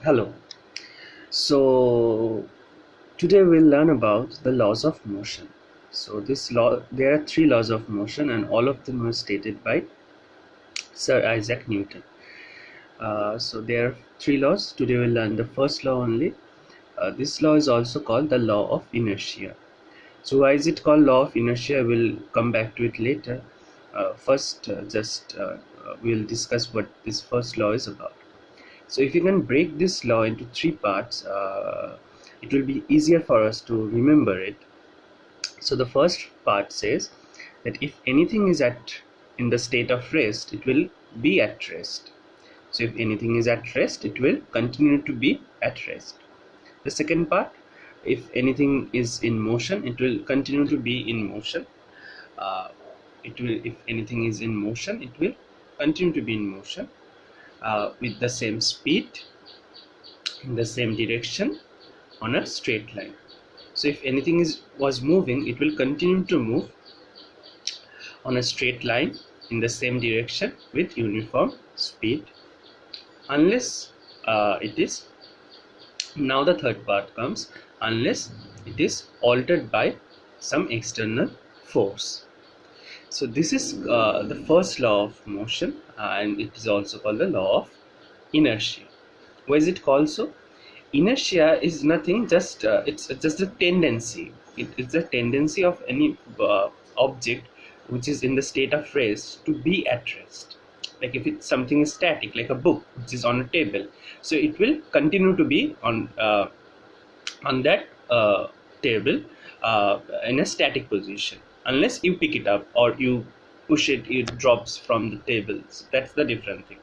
Hello. So today we'll learn about the laws of motion. So there are three laws of motion, and all of them were stated by Sir Isaac Newton. So there are three laws. Today we'll learn the first law only. This law is also called the law of inertia. So why is it called law of inertia? We'll come back to it later. First, we'll discuss what this first law is about. So if you can break this law into three parts, it will be easier for us to remember it. So the first part says that if anything is in the state of rest, it will be at rest. So if anything is at rest, it will continue to be at rest. The second part, if anything is in motion, it will continue to be in motion. If anything is in motion, it will continue to be in motion with the same speed, in the same direction, on a straight line. So if anything was moving, it will continue to move on a straight line in the same direction with uniform speed, unless it is, now the third part comes, unless it is altered by some external force. So this is the first law of motion, and it is also called the law of inertia. Why is it called so? Inertia is nothing, just it's just a tendency. It's a tendency of any object which is in the state of rest to be at rest. Like if it's something is static, like a book which is on a table, so it will continue to be on that table in a static position unless you pick it up or you push it, it drops from the table. So that's the different thing.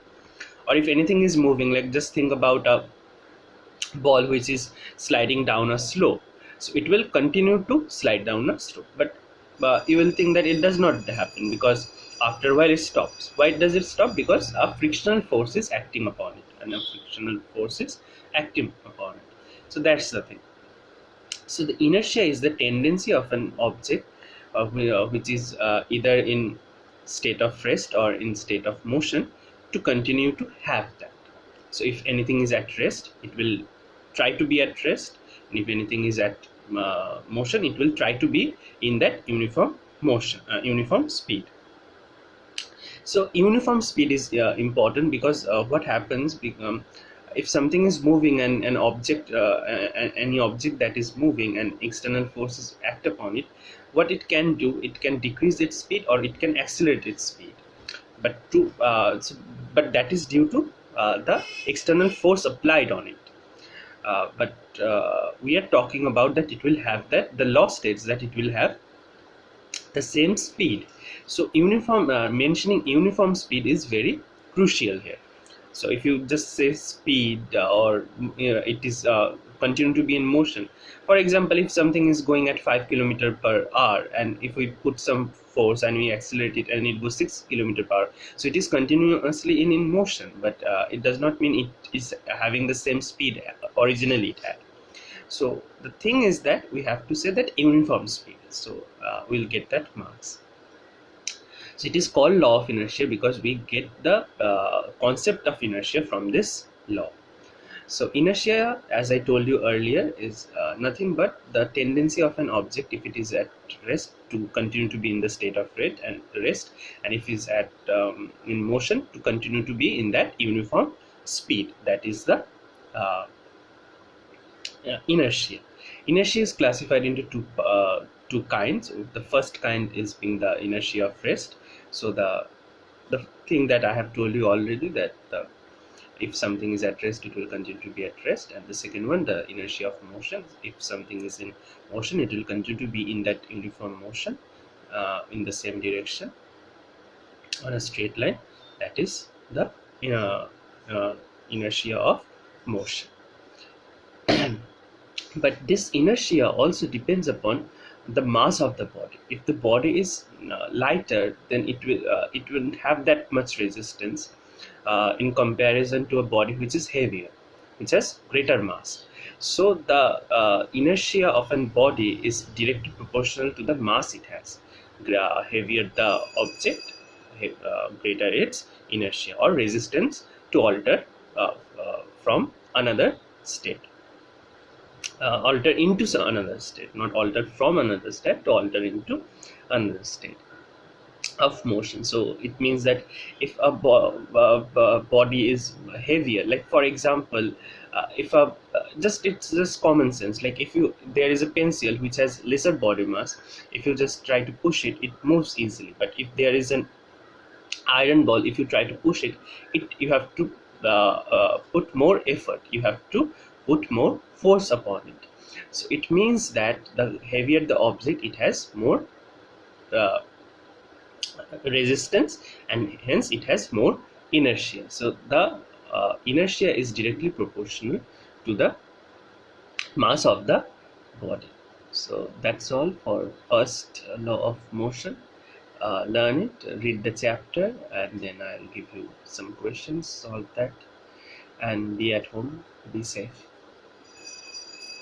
Or if anything is moving, like just think about a ball which is sliding down a slope, so it will continue to slide down a slope, but you will think that it does not happen, because after a while it stops. Why does it stop? Because a frictional force is acting upon it, and a frictional force is acting upon it. So that's the thing. So the inertia is the tendency of an object which is either in state of rest or in state of motion to continue to have that. So if anything is at rest, it will try to be at rest, and if anything is at motion, it will try to be in that uniform motion, uniform speed. So uniform speed is important, because what happens, if something is moving and an object, any object that is moving and external forces act upon it, what it can do, it can decrease its speed or it can accelerate its speed. But that is due to the external force applied on it. But we are talking about that it will have that, the law states that it will have the same speed. So mentioning uniform speed is very crucial here. So if you just say speed, or it is continue to be in motion. For example, if something is going at 5 km/h, and if we put some force and we accelerate it and it goes 6 km/h, so it is continuously in motion, but it does not mean it is having the same speed originally it had. So the thing is that we have to say that uniform speed, so we'll get that marks. So it is called law of inertia because we get the concept of inertia from this law. So inertia, as I told you earlier, is nothing but the tendency of an object, if it is at rest, to continue to be in the state of rest, and if it is at in motion, to continue to be in that uniform speed. That is the inertia. Inertia is classified into two kinds. The first kind is being the inertia of rest. So the thing that I have told you already, that if something is at rest, it will continue to be at rest. And the second one, the inertia of motion. If something is in motion, it will continue to be in that uniform motion, in the same direction, on a straight line. That is the inertia of motion. But this inertia also depends upon the mass of the body. If the body is lighter, then it will have that much resistance in comparison to a body which is heavier, which has greater mass. So the inertia of a body is directly proportional to the mass it has. Heavier the object, greater its inertia or resistance to alter from another state, alter into another state, not alter from another state to alter into another state of motion. So it means that if a body is heavier, like for example, if a it's just common sense, like if you there is a pencil which has lesser body mass, if you just try to push it, it moves easily. But if there is an iron ball, if you try to push it, you have to put more effort, you have to put more force upon it. So it means that the heavier the object, it has more uh, resistance, and hence it has more inertia. So the inertia is directly proportional to the mass of the body. So that's all for first law of motion. Learn it, read the chapter, and then I'll give you some questions, solve that, and be at home, be safe.